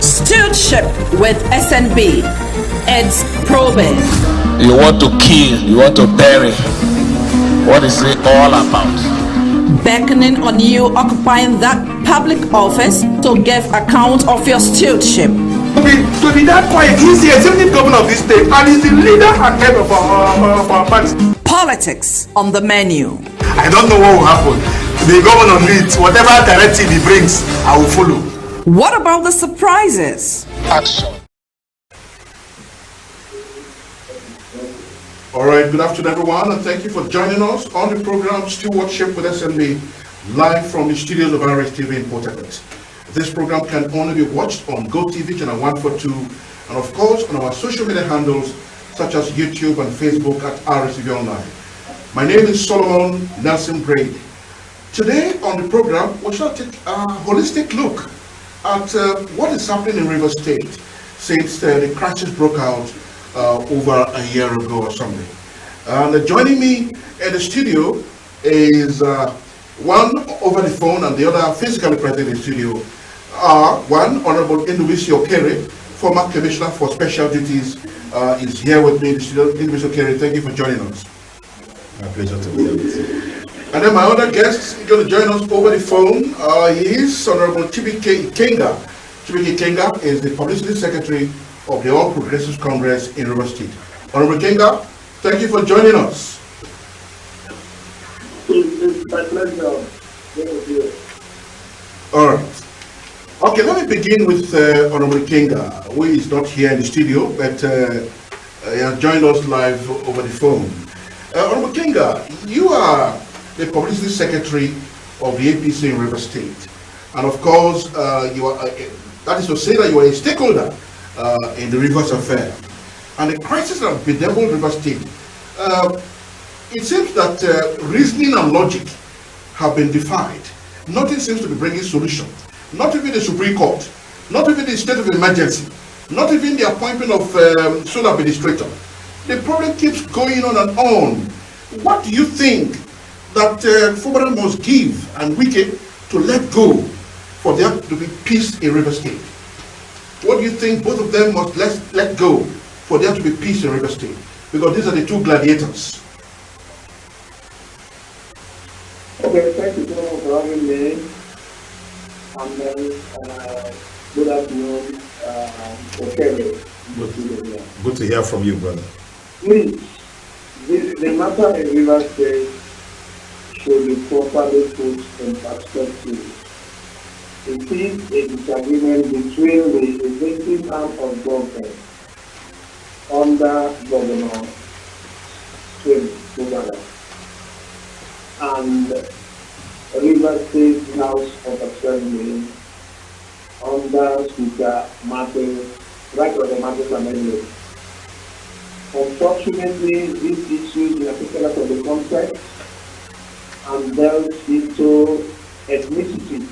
Stewardship with SNB. It's probing. You want to kill, you want to bury. What is it all about? Beckoning on you occupying that public office to give account of your stewardship. To be that quiet, he's the executive governor of this state and he's the leader and head of our party. Politics on the menu. I don't know what will happen. The governor needs whatever directive he brings, I will follow. What about the surprises? Action. All right, good afternoon, everyone, and thank you for joining us on the program Stewardship with SNB, live from the studios of Rstv in Port Harcourt. This program can only be watched on GoTV channel 142, and of course on our social media handles such as YouTube and Facebook at Rstv Online. My name is Solomon Nelson Braid. Today on the program, we shall take a holistic look at what is happening in Rivers State since the crisis broke out over a year ago or something. And joining me in the studio is one over the phone and the other physically present in the studio. One, Honorable NDUBUISI OKERE, former Commissioner for Special Duties, is here with me in the studio. NDUBUISI OKERE, thank you for joining us. My pleasure to be here. And then my other guest is going to join us over the phone. He is Honorable CHIBUIKE IKENGA. CHIBUIKE IKENGA is the Publicity Secretary of the All Progressives Congress in Rivers State. Honorable IKENGA, thank you for joining us. It's my pleasure. All right. Okay, let me begin with Honorable IKENGA, who is not here in the studio, but he has joined us live over the phone. Honorable IKENGA, you are the Publicity Secretary of the APC in Rivers State. And of course, you are, that is to say that you are a stakeholder in the Rivers affair. And the crisis that has bedeviled Rivers State, it seems that reasoning and logic have been defied. Nothing seems to be bringing solution. Not even the Supreme Court, not even the state of emergency, not even the appointment of sole administrator. The problem keeps going on and on. What do you think that Fubara must give and Wike to let go for there to be peace in Rivers State? What do you think both of them must let go for there to be peace in Rivers State? Because these are the two gladiators. Okay, thank you so much for having me. And then, good afternoon, OKERE. Good to hear from you, brother. Please, the matter in Rivers State should be properly put in perspective. It is a disagreement between the executive arm of government under Governor Stewardship and Rivers State House of Assembly under Speaker Martin, right of the Martin Amendment. Unfortunately, these issues were taken out of the context and delved into ethnicity.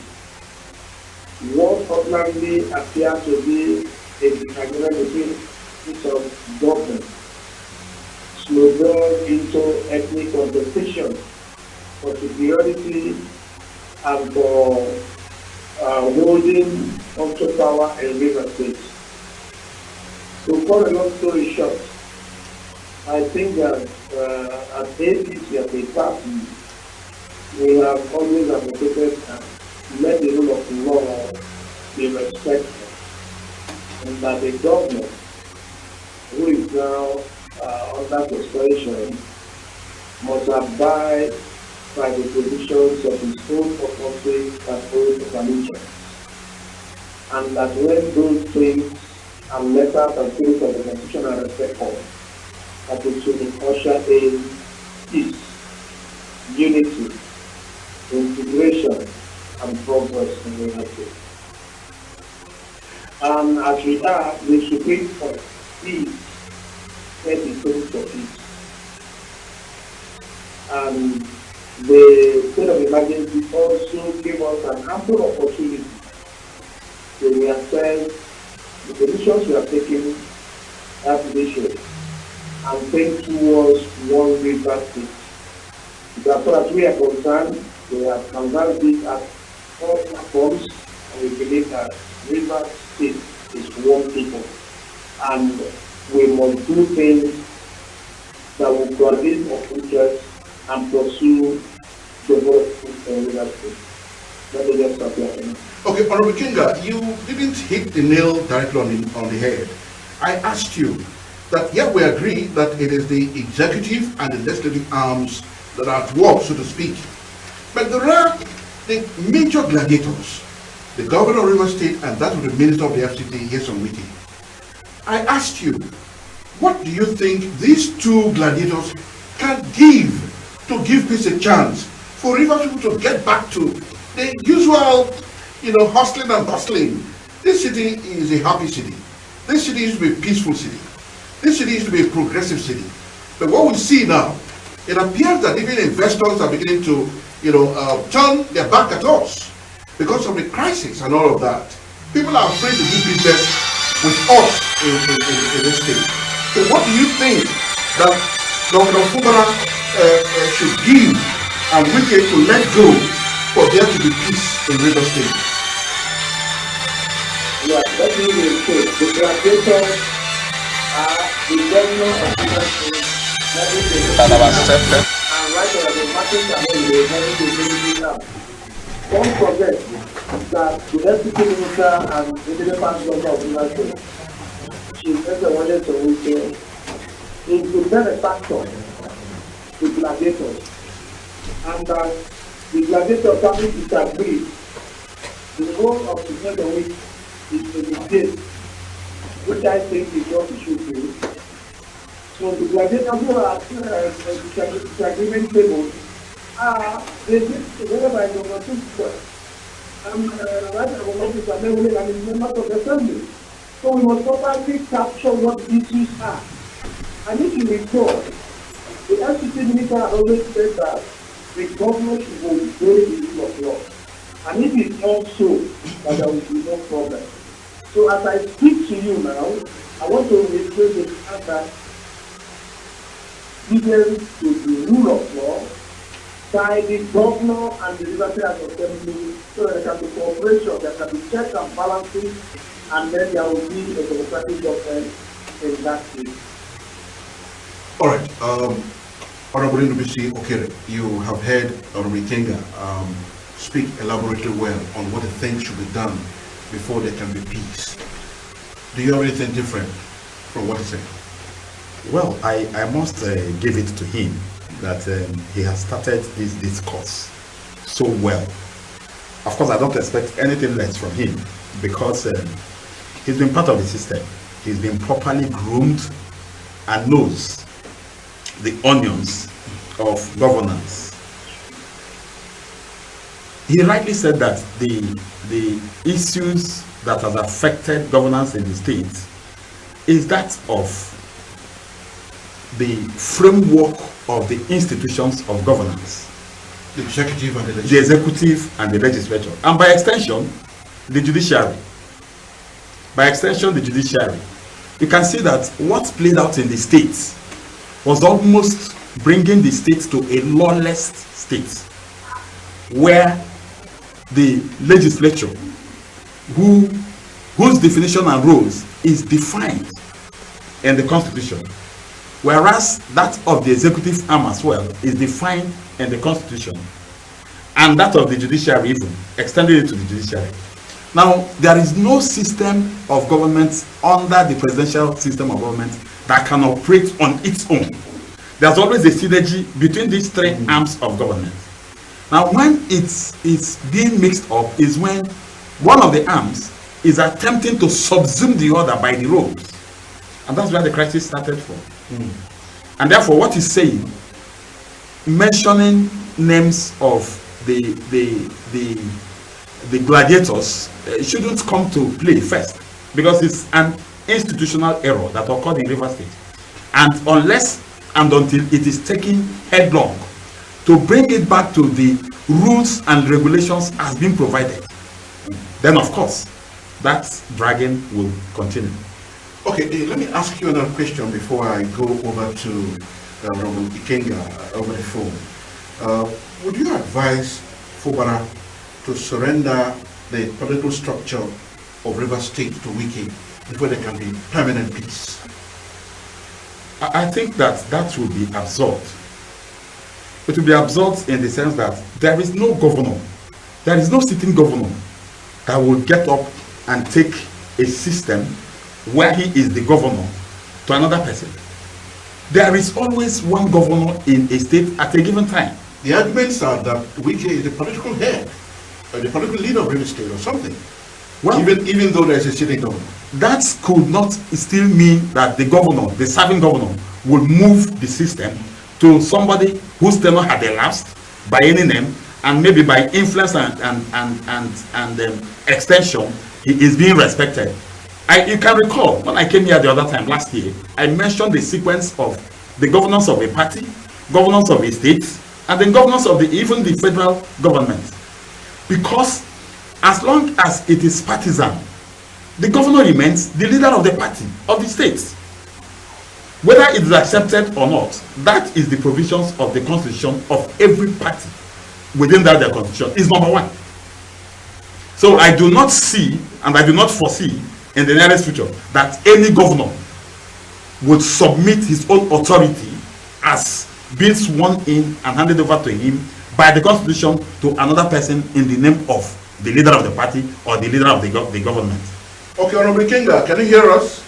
What ordinarily appears to be a disagreement between each of government snowballed into ethnic competition for superiority and for holding onto power in Rivers State. To cut a long story short, I think that at APC as a party, we have always advocated that let the rule of law be respected, and that the government, who is now under suspension, must abide by the provisions of its own authority and own organization. And that when those things and letters and things of the Constitution are respected, that it should usher in peace, unity, integration, and progress in the country. And as we are, the Supreme Court is set the tone for peace. And the state of emergency also gave us an ample opportunity to reassess the positions we have taken at the issue and think towards one river state. Because as far as we are concerned, we have canvassed it at all platforms, and we believe that Rivers State is one people, and we must do things that will graduate of interest and pursue development in Rivers State. Let me just stop here. Okay, Honorable Ikenga, you didn't hit the nail directly on the head. I asked you that, yeah, we agree that it is the executive and the legislative arms that are at work, so to speak. But there are the major gladiators, the governor of Rivers State and that of the minister of the FCT, Yeson Wiki. I asked you, what do you think these two gladiators can give to give peace a chance for Rivers people to get back to the usual, hustling and bustling? This city is a happy city. This city used to be a peaceful city. This city used to be a progressive city. But what we see now, it appears that even investors are beginning to, turn their back at us because of the crisis and all of that. People are afraid to do business with us in this state. So what do you think that Governor Fubara should give and Wike to let go for there to be peace in Rivers State? Yeah, let me say, the gladiators are the governor of Rivers State, and right now the market are don't forget that the deputy minister and the independent governor of Rivers State, she wanted to Wike, is the benefactor, the gladiators, and that the gladiators family disagree. The role of the head of it is to dictate, which I think is what it should be. So the gladiators who are at disagreement table they did wherever I go to and right now office are leveling and members of the assembly. So we must properly capture what the issues are. And if you recall, the FCT minister has always said that the government should obey the rule of law. And if it's not so, that there will be no problem. So as I speak to you now, I want to reiterate the fact that given to the rule of law by the governor and the Rivers State Assembly, so that there can be cooperation, there can be checks and balances, and then there will be a democratic government in that state. All right, Honorable NDUBUISI OKERE, you have heard Honorable Ikenga speak elaborately well on what the things should be done before there can be peace. Do you have anything different from what he said? Well, I must give it to him that he has started this discourse so well. Of course, I don't expect anything less from him because he's been part of the system. He's been properly groomed and knows the onions of governance. He rightly said that the issues that has affected governance in the state is that of the framework of the institutions of governance. The executive and the legislature. The executive and the legislature. And by extension, the judiciary. By extension, the judiciary. You can see that what played out in the states was almost bringing the state to a lawless state, where the legislature, whose definition and roles is defined in the Constitution, whereas that of the executive arm as well is defined in the Constitution, and that of the judiciary even extended it to the judiciary. Now, there is no system of government under the presidential system of government that can operate on its own. There's always a synergy between these three arms of government. Now, when it's being mixed up is when one of the arms is attempting to subsume the other by the roles. And that's where the crisis started from. And therefore, what he's saying, mentioning names of the gladiators shouldn't come to play first, because it's an institutional error that occurred in Rivers State. And unless and until it is taken headlong to bring it back to the rules and regulations as being provided, then of course that dragging will continue. Okay, let me ask you another question before I go over to Honorable Ikenga over the phone. Would you advise Fubara to surrender the political structure of River State to Wiki before there can be permanent peace? I think that will be absurd. It will be absurd in the sense that there is no governor, there is no sitting governor that will get up and take a system where he is the governor to another person. There is always one governor in a state at a given time. The arguments are that Wiki is the political head, or the political leader of River State or something. Well, even though there is a sitting governor. That could not still mean that the governor, the serving governor, will move the system to somebody whose tenure had elapsed by any name, and maybe by influence and extension, he is being respected. You can recall when I came here the other time last year, I mentioned the sequence of the governors of a party, governors of a state, and then governors of even the federal government. Because as long as it is partisan, the governor remains the leader of the party, of the state. Whether it is accepted or not, that is the provisions of the constitution of every party within that their constitution is number one. So I do not see and I do not foresee in the nearest future that any governor would submit his own authority as being sworn in and handed over to him by the constitution to another person in the name of the leader of the party or the leader of the government. Okay, Honorable Ikenga, can you hear us?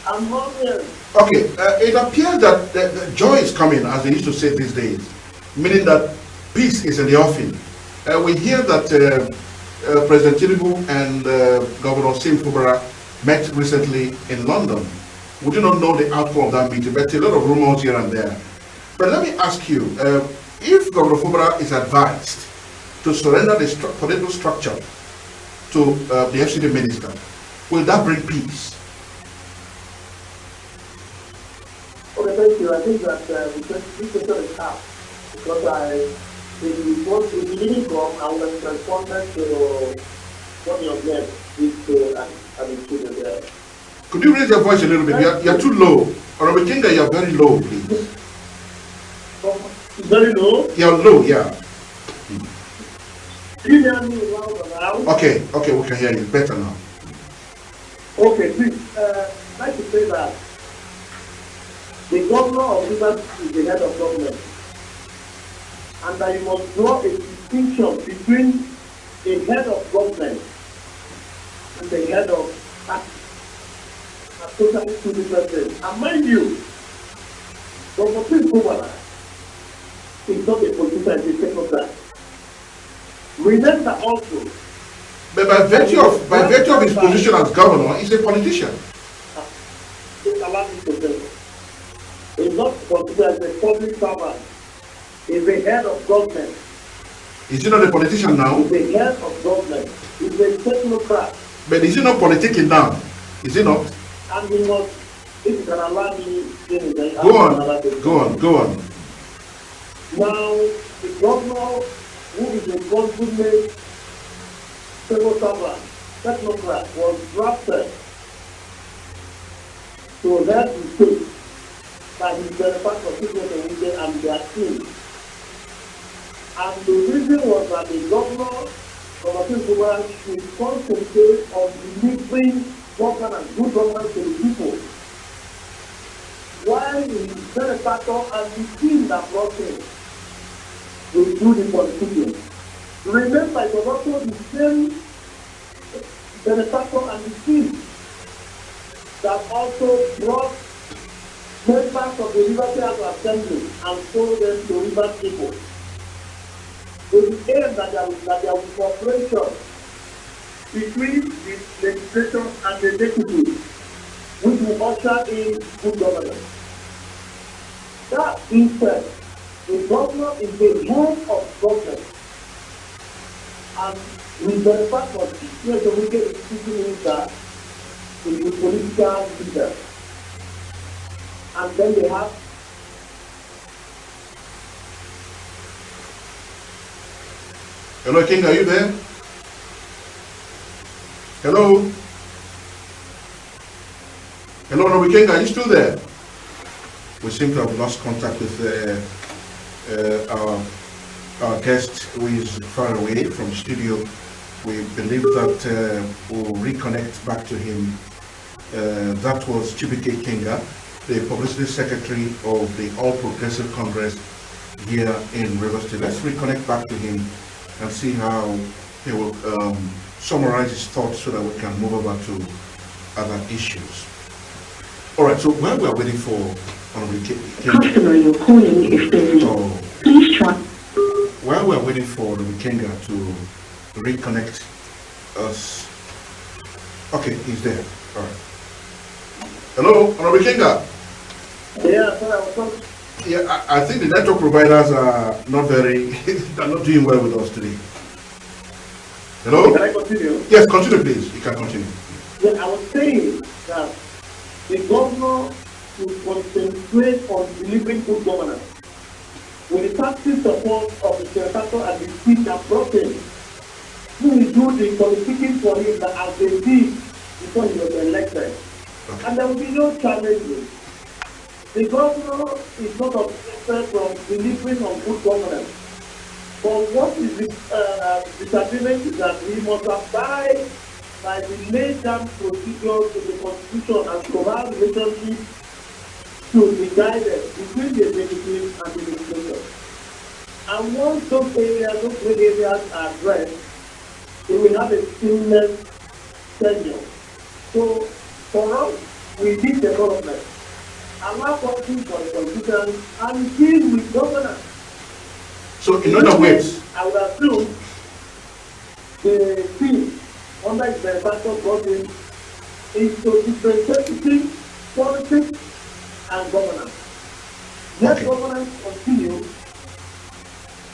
I'm not here. Okay, it appears that the joy is coming, as they used to say these days, meaning that peace is in the offing. We hear that President Tinubu and Governor Sim Fubara met recently in London. We do not know the outcome of that meeting, but a lot of rumors here and there. But let me ask you, if Governor Fubara is advised to surrender the political structure to the FCD minister, will that bring peace? Okay, thank you. I think that this question is tough because in the beginning I was responding to what your guest is understood there. Could you raise your voice a little bit? You're too low. Honorable Ikenga, you're very low, please. Very low? You're low, yeah. Can you hear me loud now? Okay, we can hear you better now. Okay, please. I'd like to say that the governor of Rivers is the head of government, and that you must draw a distinction between the head of government and the head of party. Are totally two different things. And mind you, Governor Kubala is not a politician, it's a technocrat. Remember also, but by virtue of his position as governor, he's a politician. He's not considered as a public servant. He's the head of government. Is he not a politician now? He's the head of government. He's a technocrat. But is he not politicking now? Is he not? And he must, if you can allow me, Go on. Now, the governor who is a consummate civil servant, technocrat, was drafted to head the state by his benefactor, people and their team. And the reason was that the governor of Akimbuwa should concentrate on delivering governance, good governance to the people, while his benefactor and the team that brought him will do the politics. Remember, it was also the same benefactor and the team that also brought members of the Liberty Assembly and sold them to River people. With the aim that there will be cooperation between the legislature and the executive, which will usher in good governance. That being said, the governor is the head of government, and with the fact of 6 years of wicked institution that is the political leader. And then they have Hello, King, are you there? Hello? Hello, Honorable King, are you still there? We seem to have lost contact with our guest who is far away from the studio we believe that we'll reconnect back to him. That was CHIBUIKE IKENGA, the Publicity Secretary of the All Progressive Congress here in Rivers State. Let's reconnect back to him and see how he will summarize his thoughts so that we can move over to other issues. All right, so while we are waiting for Honorable IKENGA, customer you're calling is busy. Please try. While we are waiting for Honorable IKENGA to reconnect us, okay, he's there. All right. Hello, Honorable IKENGA. Yeah, sir, I was talking. Yeah, I think the network providers are not they're not doing well with us today. Hello? Can I continue? Yes, continue please. You can continue. Yeah, I was saying that the governor should concentrate on delivering good governance. With the tacit support of the senator and the speaker brought in, who will do the politicking for him that as they did before he was elected. Okay. And there will be no challenges. The governor is not objected from delivering on good governance. But what is the disagreement is that we must abide by the laid down procedures in the Constitution and to have relationship to be guided between the executive and the legislature. And once those areas, those great areas are addressed, we will have a seamless tenure. So for us, we need development. Allow countries for the politicians and deal with governance. So in other words, I would assume the team under its benefactor brought in is to differentiate between politics and governance. Let governance continue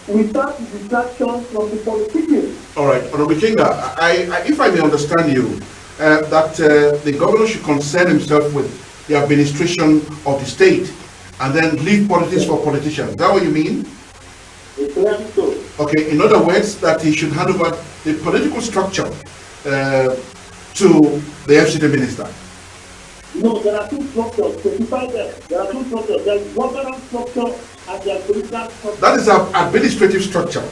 without distraction from the politicians. all right, Honorable IKENGA, if I may understand you, that the governor should concern himself with the administration of the state and then leave politics for politicians. Is that what you mean? It's clearly so. Okay, in other words, that he should hand over the political structure to the FCT minister. No, there are two structures. Specify them. There are two structures. There is governance structure and there is political structure. That is an administrative structure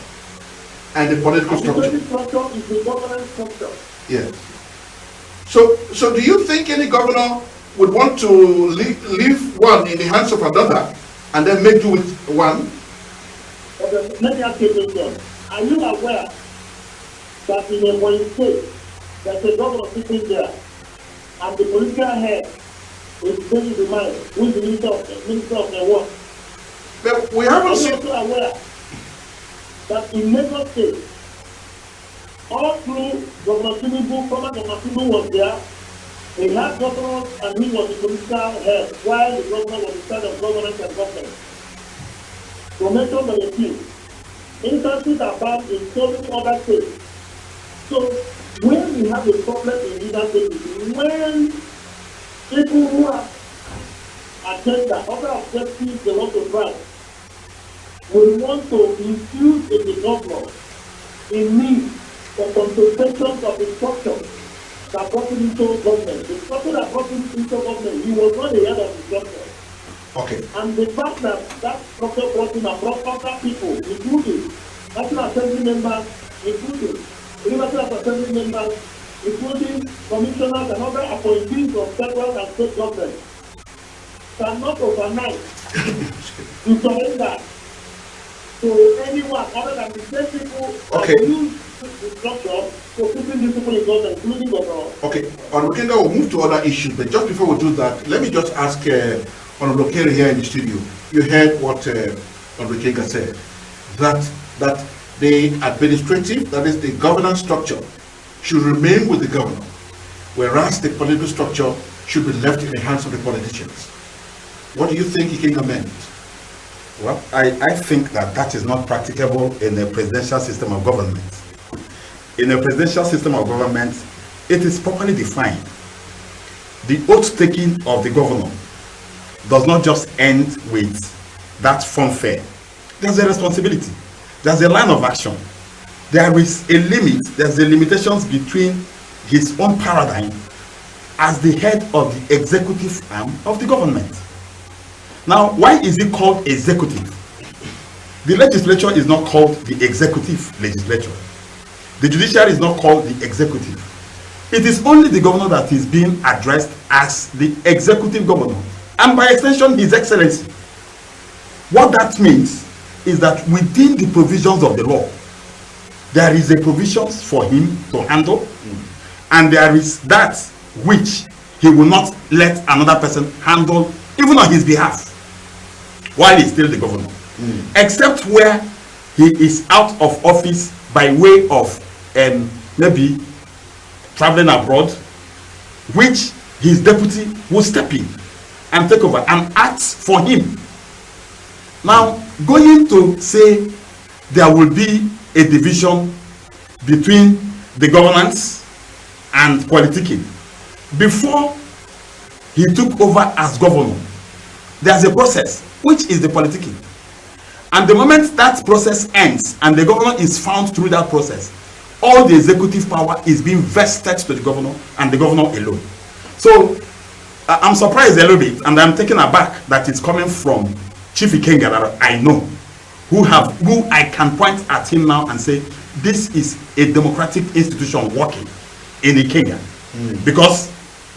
and the political structure. The structure is the governance structure. Yes. So do you think any governor would want to leave one in the hands of another and then make do with one? Okay, let me ask you a question. Are you aware that in a Ebonyi state, there's a governor sitting there and the political head is bearing the mind who is the minister of the work? But we haven't Are you seen. also aware that in Lagos State, all through Governor Tinubu, former Governor Tinubu was there, he had governors and he was the political head while the governor was the head of governance and government. To mention the few, instances are found in so many other states. So when we have a problem in leader states, when people who have agenda, other objectives they want to drive, we want to infuse in the governor in need for consultations of the structure that brought him into government. The structure that brought him into government, he was not the head of the structure. Okay. And the fact that that structure brought him and brought other people, including National Assembly members, including National Assembly members, including commissioners and other appointees of federal and state government, cannot overnight to surrender to anyone other than the same people Okay. that use the structure for putting these people in government, including governor. Okay, Honorable IKENGA, we'll move to other issues, but just before we do that, let me just ask Honorable OKERE here in the studio. You heard what Honorable IKENGA said, that the administrative, that is the governance structure, should remain with the governor, whereas the political structure should be left in the hands of the politicians. What do you think IKENGA meant? Well, I think that is not practicable in a presidential system of government. In a presidential system of government, it is properly defined. The oath taking of the governor does not just end with that fanfare. There's a responsibility. There's a line of action. There is a limit. There's a limitations between his own paradigm as the head of the executive arm of the government. Now, why is it called executive? The legislature is not called the executive legislature. The judiciary is not called the executive. It is only the governor that is being addressed as the executive governor, and by extension, His Excellency. What that means is that within the provisions of the law, there is a provisions for him to handle, and there is that which he will not let another person handle, even on his behalf, while he's still the governor, except where he is out of office by way of maybe traveling abroad, which his deputy will step in and take over and act for him. Now, going to say there will be a division between the governance and politicking, before he took over as governor, there's a process which is the politicking, and the moment that process ends and the governor is found through that process, all the executive power is being vested to the governor and the governor alone. So I'm surprised a little bit, and I'm taken aback that it's coming from Chief IKENGA that I know, who I can point at him now and say this is a democratic institution working in IKENGA, because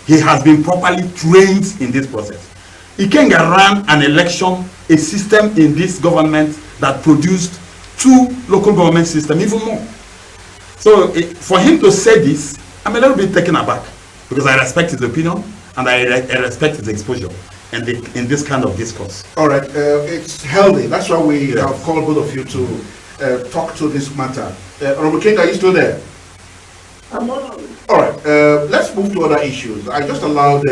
he has been properly trained in this process. IKENGA ran an election, a system in this government that produced 2 local government systems, even more. So for him to say this, I'm a little bit taken aback, because I respect his opinion and I respect his exposure in this kind of discourse. All right, it's healthy. That's why we have called both of you to talk to this matter. Honorable King, are you still there? I'm on. All right, let's move to other issues. I just allowed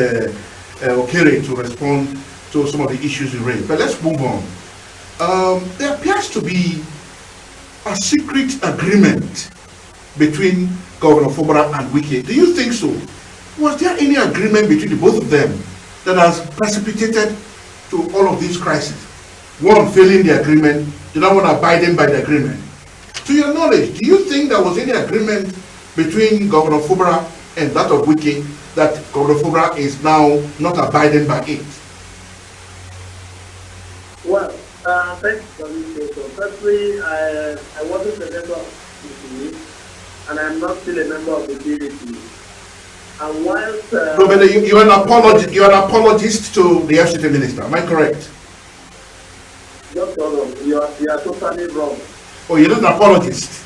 OKERE to respond to some of the issues you raised, but let's move on. There appears to be a secret agreement between Governor Fubara and Wike. Do you think so? Was there any agreement between the both of them that has precipitated to all of these crises? One failing the agreement, the other one abiding by the agreement. To your knowledge, do you think there was any agreement between Governor Fubara and that of Wike that Governor Fubara is now not abiding by it? Well, thanks for this. So firstly, I wasn't a member of the PUBLICITY, and I'm not still a member of the DSSRS. And whilst no, but you are an apologist to the FCT minister. Am I correct? Just hold on. You are totally wrong. Oh, you're not an apologist.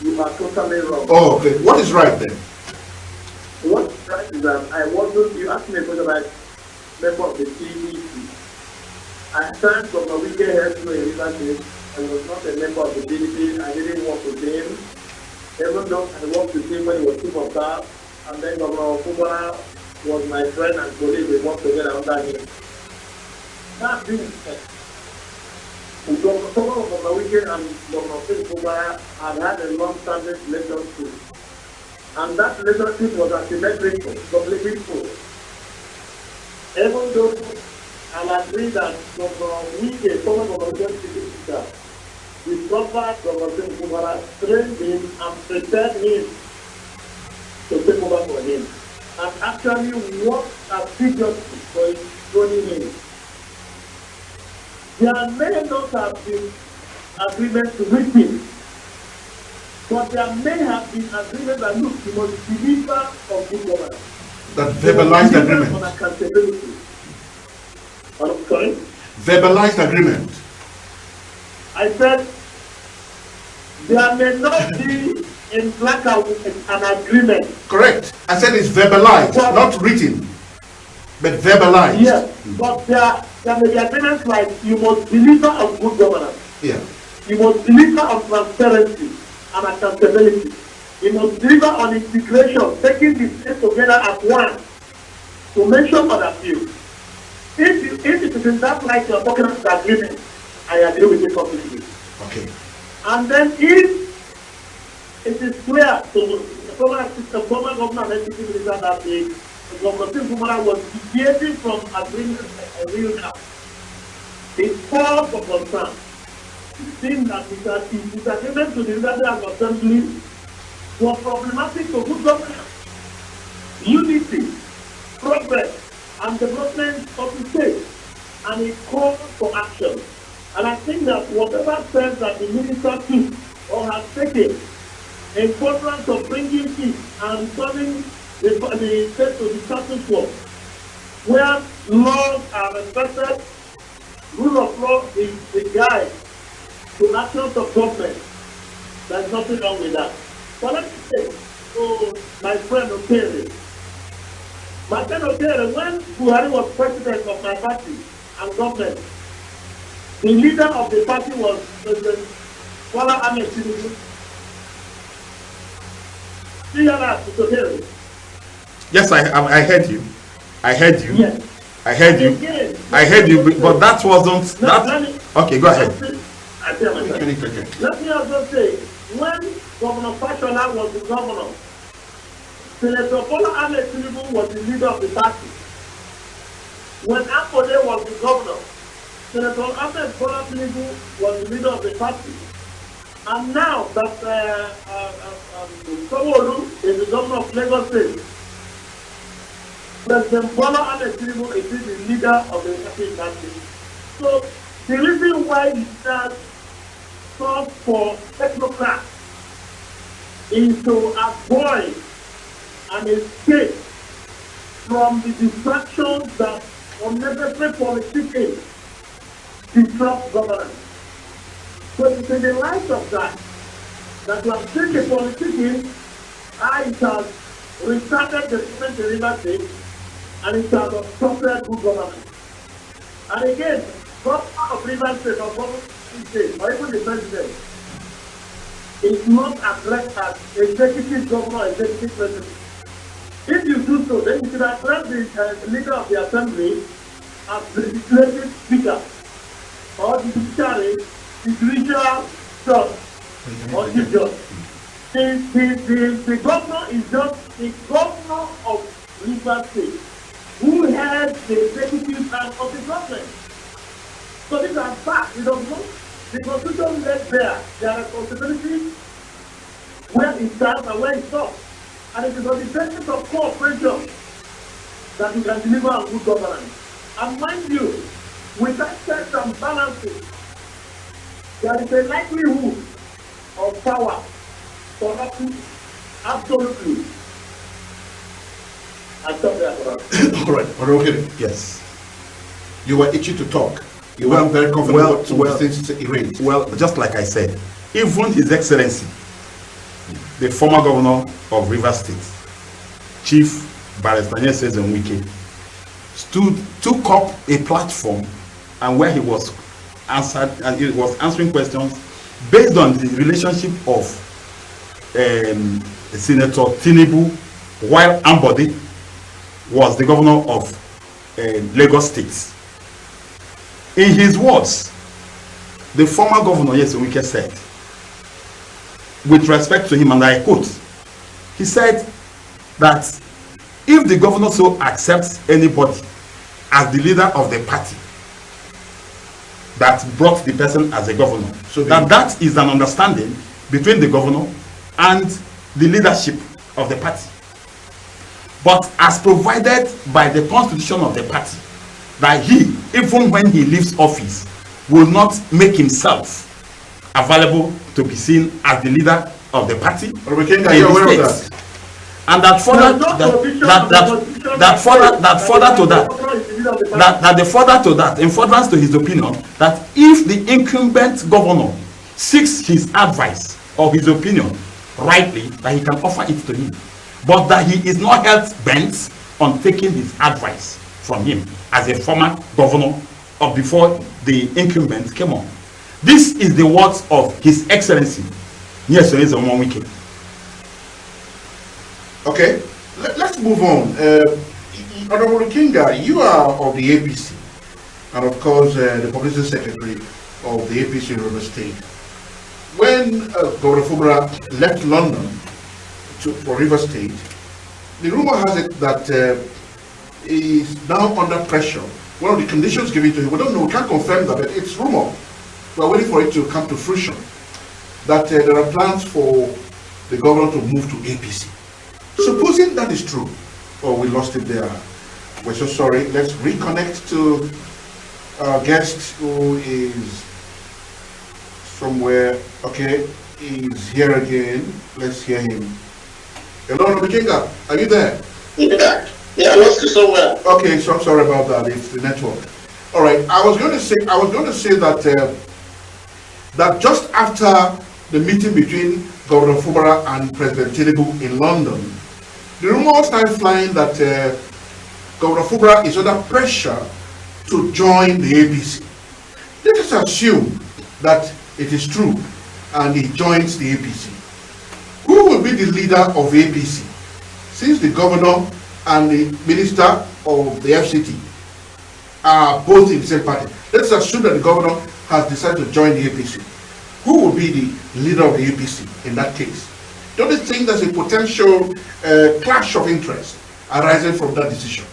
You are totally wrong. Oh, okay. What is right then? What is right is that I wasn't. You asked me a question about member of the CHIBUIKE. I signed from a weekend head to a leadership. I was not a member of the DDP. I didn't work with him. Even though I worked with him when he was chief of staff, and then Governor Fubara was my friend and colleague. We worked together under him. That being said, Governor Wike and Governor Fubara had a long-standing relationship, and that relationship was asymmetrical, completely full. Even though I'll agree that Governor Wike, former Governor Wike, discovered Governor Fubara, trained him and prepared him to take over for him, and actually worked assiduously for his training him. There may not have been agreements with him, but there may have been agreements that look, he must deliver on good governance. That verbalized agreement. On accountability. I'm sorry? Verbalized agreement. I said, there may not be in black and white an agreement. Correct. I said it's verbalized, but, not written, but verbalized. Yes, but there may be agreements like you must deliver on good governance. Yeah. You must deliver on transparency and accountability. You must deliver on integration, taking the state together as one to mention other fields. If it is in that light you're talking about agreement, I agree with you completely. Okay. And then if it is clear to the former governor and executive minister that the Governor Fubara was deviating from agreement a real now, the cause of concern seems that his agreement to the Legislative Assembly was problematic for good governance, unity, progress, and development of the state, and it called for action. And I think that whatever steps that the minister took or has taken in furtherance of bringing peace and returning the state to the status quo, where laws are respected, rule of law is the guide to actions of government. There's nothing wrong with that. But let me say to my friend OKERE, when Buhari was president of my party and government, the leader of the party was President Ahmed Tinubu. Yes, I heard you. I heard you. Yes. I heard you. Again, I heard you, but that wasn't that. Okay, go ahead. Let me also say, when Governor Fashola was the governor, Senator Ahmed Tinubu was the leader of the party. When Akode was the governor, Senator Ahmed Tinubu was the leader of the party. And now that Sanwo-Olu is the governor of Lagos State, President Ahmed Tinubu is the leader of the party. So the reason why he stands for technocrats is to avoid and escape from the distractions that unnecessary politicking disrupt governance. So it's in the light of that we have seen the politicking, it has restarted the movement in Rivers State, and it has obstructed good governance. And again, government of Rivers State or government state, or even the president, is not addressed as executive governor or executive president. If you do so, then you should address the leader of the assembly as the legislative speaker, or the judiciary, the judicial judge, or chief judge. The governor is just the governor of Rivers State, who has the executive arm of the government. So these are facts. We don't know. The Constitution left their responsibility where it starts and where it stops. And it is on the basis of cooperation that we can deliver a good governance. And mind you, without checks and balances, there is a likelihood of power corrupting absolutely. I stop there. All right, okay. Yes. You were itchy to talk. You weren't very comfortable with some of the things he raised. Well, just like I said, even His Excellency, the former governor of Rivers State, Chief Barrister NDUBUISI, took up a platform, and where he was answering questions based on the relationship of Senator Tinubu, while Ambode was the governor of Lagos State. In his words, the former governor NDUBUISI said, with respect to him, and I quote, he said that if the governor so accepts anybody as the leader of the party that brought the person as a governor, so that is an understanding between the governor and the leadership of the party. But as provided by the constitution of the party, that he, even when he leaves office, will not make himself available to be seen as the leader of the party in the state. And that further in furtherance to his opinion, that if the incumbent governor seeks his advice or his opinion rightly, that he can offer it to him, but that he is not held bent on taking his advice from him as a former governor or before the incumbent came on. This is the words of His Excellency. Yes, there is a one weekend. Okay, let's move on. Honorable IKENGA, you are of the APC, and of course the publicity secretary of the APC in Rivers State. When Governor Fubara left London for Rivers State, the rumor has it that he is now under pressure. One of the conditions given to him, we don't know, we can't confirm that, but it's rumor. We're waiting for it to come to fruition, that there are plans for the governor to move to APC. Supposing that is true, we lost it there. We're so sorry. Let's reconnect to our guest who is somewhere. Okay, is here again. Let's hear him. Hello, Honorable Ikenga, are you there? Yeah, I lost you somewhere. Okay, so I'm sorry about that. It's the network. All right, I was going to say that that just after the meeting between Governor Fubara and President Tinubu in London, the rumors started flying that Governor Fubara is under pressure to join the APC. Let us assume that it is true and he joins the APC. Who will be the leader of APC? Since the governor and the minister of the FCT are both in the same party. Let's assume that the governor has decided to join the APC. Who will be the leader of the APC in that case? Don't you think there's a potential clash of interest arising from that decision?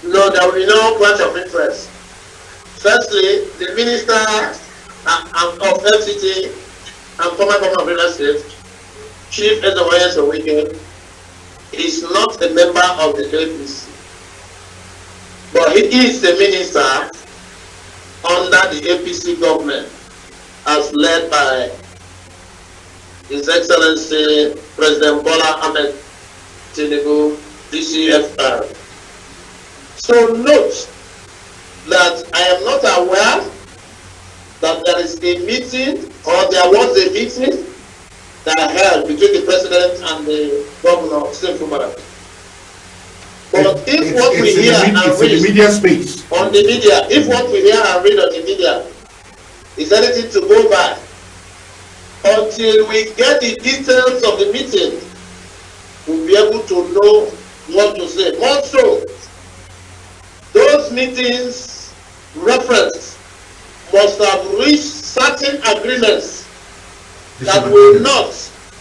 No, there will be no clash of interest. Firstly, the minister of FCT and former governor of Rivers State, Chief NDUBUISI, is not a member of the APC, but he is the minister under the APC government, as led by His Excellency President Bola Ahmed Tinubu, DSSRS. So note that I am not aware that there is a meeting, or there was a meeting that I held between the president and the governor of State Fubara. But if what we hear and read in the media space on the media, if what we hear and read on the media is anything to go by, until we get the details of the meeting, we'll be able to know what to say. Also, those meetings referenced must have reached certain agreements that will not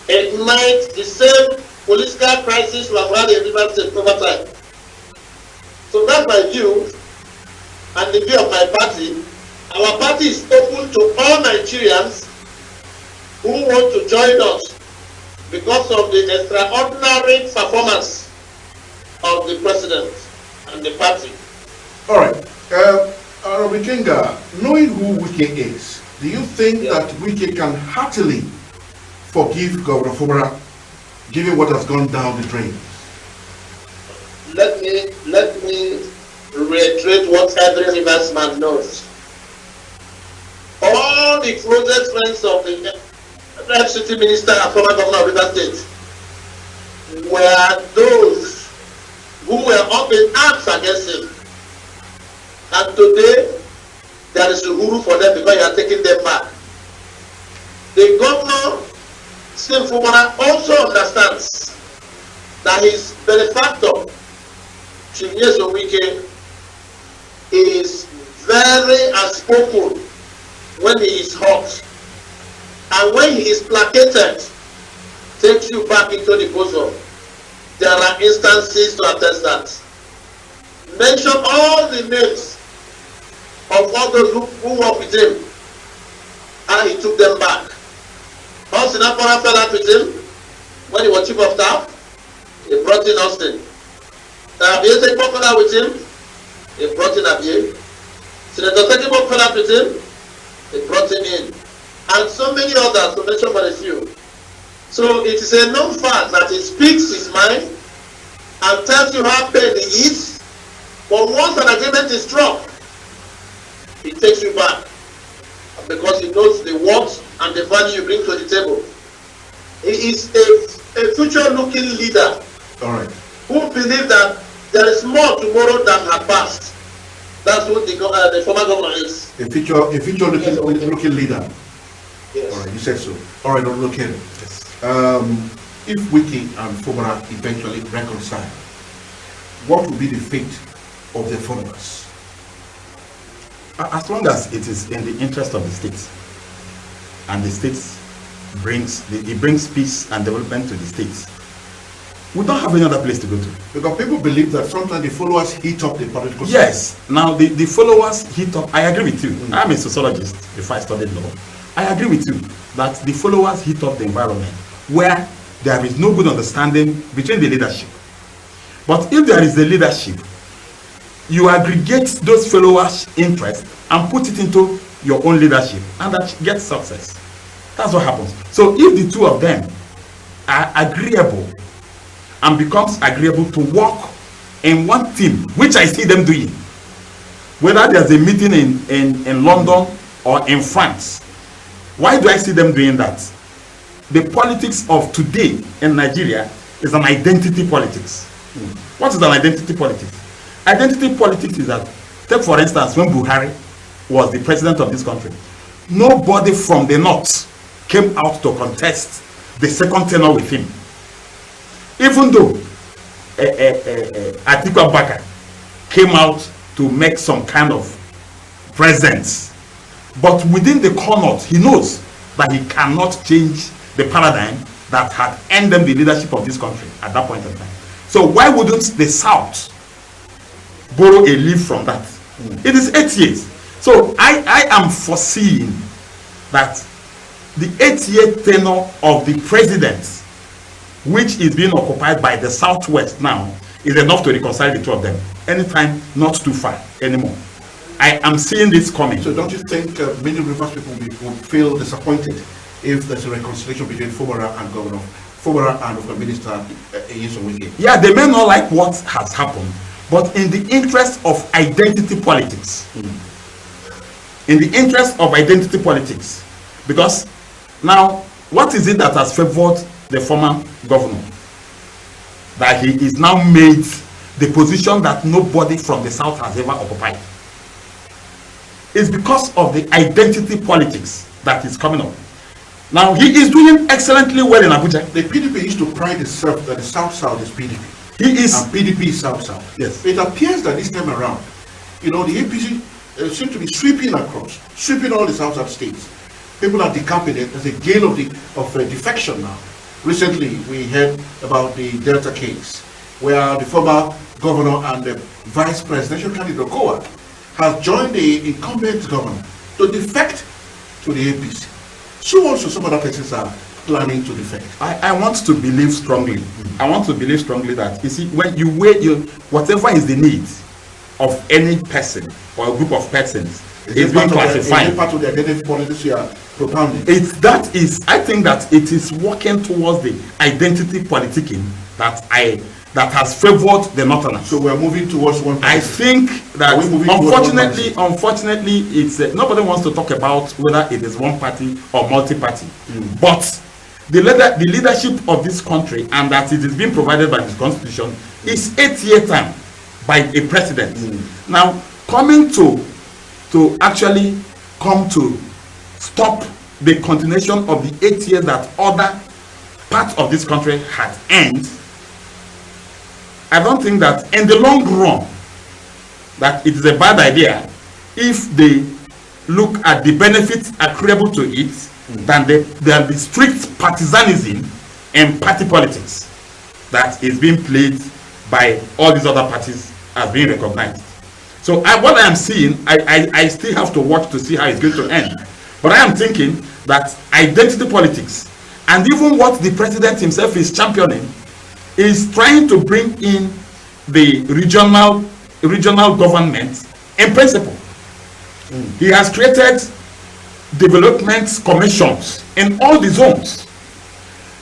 ignite the same political crisis we have had in Rivers State over time. So that's my view and the view of my party. Our party is open to all Nigerians who want to join us because of the extraordinary performance of the president and the party. All right. Honorable Ikenga, knowing who Wike is, do you think that Wike can heartily forgive Governor Fubara, given what has gone down the drain? Let me reiterate what every Rivers man knows. All the closest friends of the FCT minister and former governor of Rivers State were those who were up in arms against him. And today, there is a uhuru for them because you are taking them back. The governor, Steve Fubara, also understands that his benefactor, Chief Wike, is very outspoken when he is hot. And when he is placated, takes you back into the bosom. There are instances to attest that. Mention all the names of all those who work with him, and he took them back. Austin Apara fell out with him when he was chief of staff. He brought in Austin. Abiese fell out with him. He brought in Abie. Senator Sekibo fell out with him. He brought him in, and so many others, to mention but a few. So it is a known fact that he speaks his mind and tells you how pain he is. But once an agreement is struck, he takes you back because he knows the worth and the value you bring to the table. He is a future-looking leader. All right. Who believes that there is more tomorrow than had passed. That's what the former governor is. A future-looking leader. Yes. All right, you said so. All right, look at it. Yes. If Wike and Fubara eventually reconcile, what will be the fate of their followers? As long as it is in the interest of the state, and the state brings peace and development to the states, we don't have any other place to go to. Because people believe that sometimes the followers heat up the political system. Yes. Now the followers heat up. I agree with you. I'm a sociologist before I studied law. I agree with you that the followers heat up the environment where there is no good understanding between the leadership. But if there is the leadership, you aggregate those followers' interest and put it into your own leadership, and that gets success. That's what happens. So if the two of them are agreeable and becomes agreeable to work in one team, which I see them doing, whether there's a meeting in London or in France, why do I see them doing that? The politics of today in Nigeria is an identity politics. What is an identity politics? Identity politics is that, take for instance, when Buhari was the president of this country, nobody from the north came out to contest the second tenure with him. Even though Atiku Abubakar came out to make some kind of presence, but within the corner, he knows that he cannot change the paradigm that had ended the leadership of this country at that point in time. So why wouldn't the South borrow a leaf from that? It is 8 years. So I am foreseeing that the 8-year tenure of the president, which is being occupied by the Southwest now, is enough to reconcile the two of them. Anytime, not too far anymore. I am seeing this coming. So don't you think many Rivers people would feel disappointed if there's a reconciliation between Fubara and Governor Fubara and Minister Nyesom? Yeah, they may not like what has happened, but in the interest of identity politics, in the interest of identity politics, because now, what is it that has favored the former governor? That he is now made the position that nobody from the South has ever occupied. It's because of the identity politics that is coming up. Now, he is doing excellently well in Abuja. The PDP used to pride itself that the South-South is PDP. He is. And PDP is South-South. Yes. It appears that this time around, the APC seems to be sweeping across, sweeping all the South-South states. People are decamping it. There's a gale of defection now. Recently, we heard about the Delta case, where the former governor and the vice presidential candidate, Okowa, has joined the incumbent governor to defect to the APC. So also some other places are planning to defect. I want to believe strongly. I want to believe strongly that, you see, when you weigh whatever is the need of any person or a group of persons, is being classified. Is part of the identity politics you are propounding? I think that it is working towards the identity politicking that has favored the Northerners. So we are moving towards one party. I think that unfortunately it's nobody wants to talk about whether it is one party or multi-party. But the leadership of this country, and that it is being provided by the constitution, is 8-year term by a president. Now, coming to actually come to stop the continuation of the 8 years that other parts of this country had ended, I don't think that in the long run that it is a bad idea if they look at the benefits accruable to it than the strict partisanism and party politics that is being played by all these other parties as being recognized. So what I am seeing, I still have to watch to see how it's going to end. But I am thinking that identity politics, and even what the president himself is championing, is trying to bring in the regional government in principle. He has created development commissions in all the zones,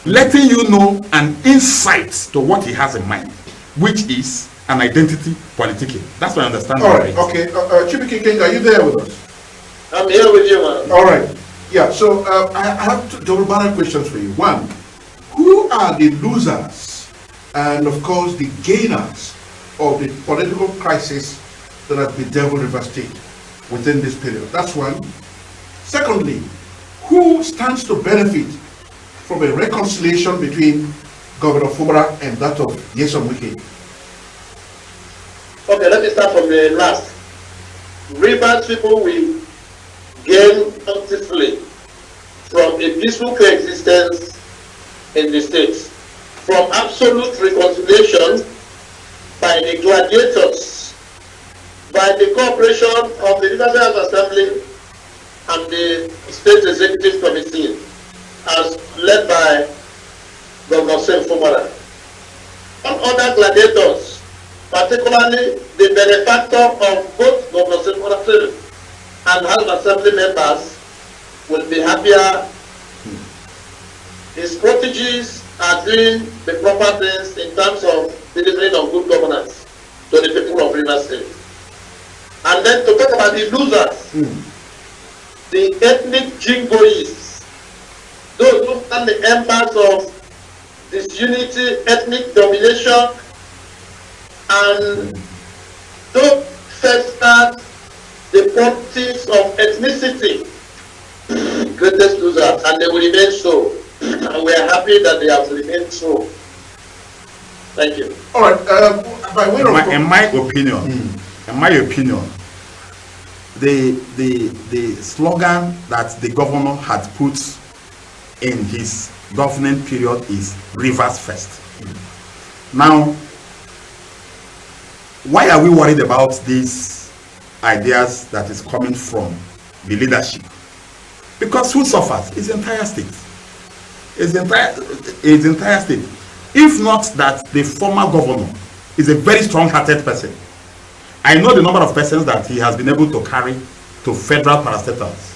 letting you know an insight to what he has in mind, which is an identity politicking. That's what I understand. All right, okay. CHIBUIKE King, are you there with us? I'm here with you, man. All right. Yeah, so I have two double-barrel questions for you. One, who are the losers and, of course, the gainers of the political crisis that has bedeviled River State within this period? That's one. Secondly, who stands to benefit from a reconciliation between Governor Fubara and that of Nyesom Wike? Okay, let me start from the last. Rivers people will gain bountifully from a peaceful coexistence in the states, from absolute reconciliation by the gladiators, by the cooperation of the Legislative Assembly and the State Executive Committee, as led by Governor Fubara. On other gladiators, particularly the benefactor of both Governor Fubara and House Assembly members, will be happier the strategies are doing the proper things in terms of delivering on good governance to the people of Rivers State. And then to talk about the losers, the ethnic jingoists, those who stand the embers of disunity, ethnic domination, and don't fester the politics of ethnicity, greatest losers, and they will remain so. And we are happy that they have remained so. Thank you. All right. By way of In my opinion, the slogan that the governor had put in his governing period is Rivers First. Now, why are we worried about these ideas that is coming from the leadership? Because who suffers? It's the entire state. It's the entire state. If not that the former governor is a very strong-hearted person. I know the number of persons that he has been able to carry to federal parastatals.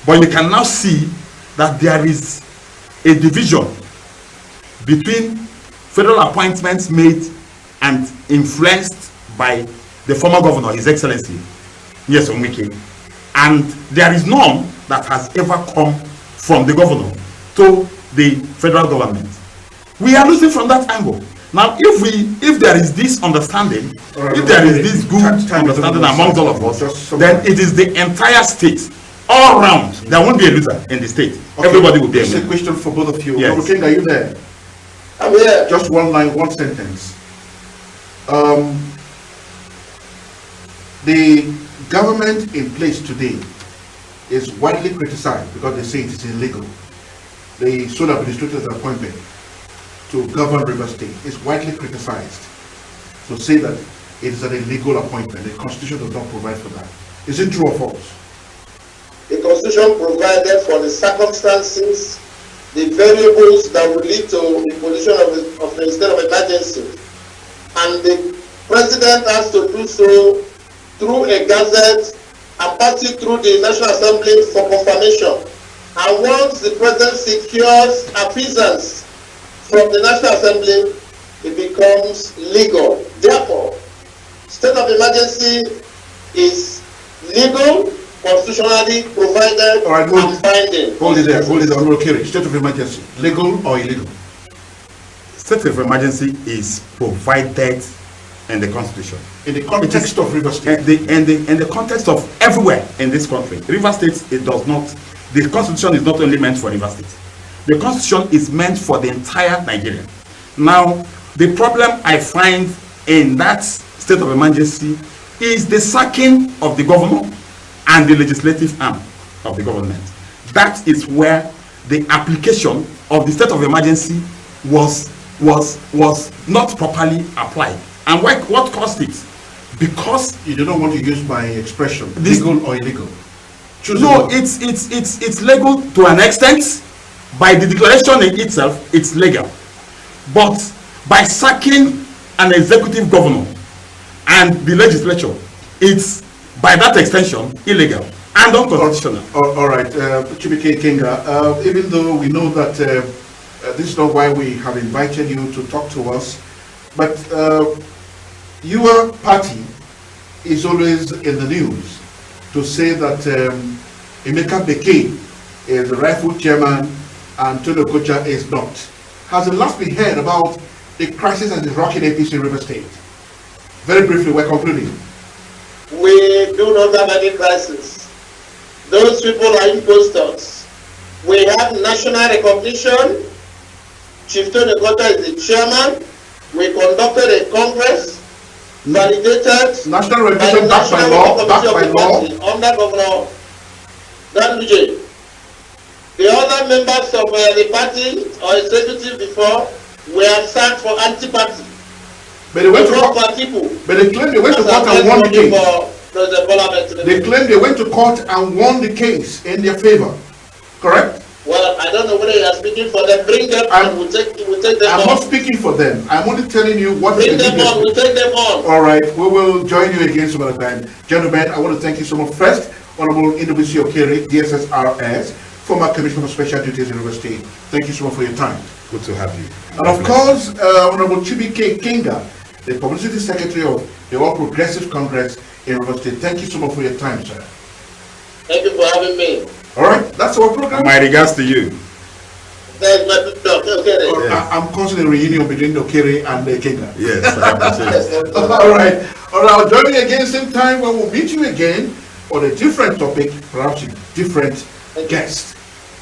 But you can now see that there is a division between federal appointments made and influenced by the former governor, His Excellency, Nyesom Wike, and there is none that has ever come from the governor to the federal government. We are losing from that angle. Now, if there is this understanding, if there is this good understanding amongst all of us, then it is the entire state, all round. There won't be a loser in the state. Okay. Everybody will be a winner. It's a question for both of you. Yes. OKERE, are you there? I'm here. Just one line, one sentence. The government in place today is widely criticized because they say it is illegal. The sole administrator's appointment to govern Rivers State is widely criticized. So say that it is an illegal appointment. The Constitution does not provide for that. Is it true or false? The Constitution provided for the circumstances, the variables that will lead to the position of the state of emergency. And the President has to do so through a gazette and pass it through the National Assembly for confirmation. And once the President secures appeasance from the National Assembly, it becomes legal. Therefore, state of emergency is legal, constitutionally provided, and binding. Hold it there, OKERE. State of emergency, legal or illegal? State of emergency is provided in the Constitution. In the context of Rivers State? In the context of everywhere in this country. Rivers State, it does not, the Constitution is not only meant for Rivers State. The Constitution is meant for the entire Nigeria. Now, the problem I find in that state of emergency is the sacking of the governor and the legislative arm of the government. That is where the application of the state of emergency was not properly applied. And what caused it? Because you do not want to use my expression, legal or illegal. No, it's legal to an extent. By the declaration in itself, it's legal. But by sacking an executive governor and the legislature, it's by that extension illegal and unconstitutional. All right, CHIBUIKE IKENGA, even though we know that this is not why we have invited you to talk to us, but your party is always in the news to say that Emeka Beke is the rightful chairman and Antonio Kocha is not. Has the last been heard about the crisis that is rocking APC in Rivers State? Very briefly, we're concluding. We do not have any crisis. Those people are impostors. We have national recognition. Chief Tony Kocha is the chairman. We conducted a congress, validated national recognition backed by law, under Governor Ganduje. The other members of the party or executive before were sacked for anti-party. But they went to court. But they claim they went to court and won the case. They claim they went to court and won the case in their favor. Correct? Well, I don't know whether you are speaking for them. Bring them on. We'll take them on. I'm not speaking for them. I'm only telling you what Bring them on. We'll take them on. All right. We will join you again some other time. Gentlemen, I want to thank you so much. First, Honorable NDUBUISI OKERE, DSSRS, former Commissioner for Special Duties in River State. Thank you so much for your time. Good to have you. And of course, Honorable CHIBUIKE IKENGA, the Publicity Secretary of the All Progressive Congress in River State. Thank you so much for your time, sir. Thank you for having me. All right, that's our program. My regards to you. Thanks, my doctor. Okay. I'm causing a reunion between OKERE and IKENGA. Yes, I appreciate it. All right. Join me again same time when we'll meet you again on a different topic, perhaps a different guest.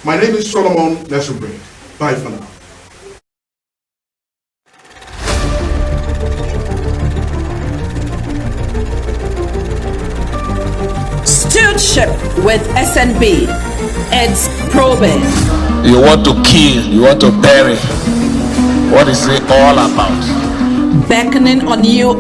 My name is Solomon Nesselbrain. Bye for now. Stewardship with SNB. It's probing. You want to kill, you want to bury. What is it all about? Beckoning on you.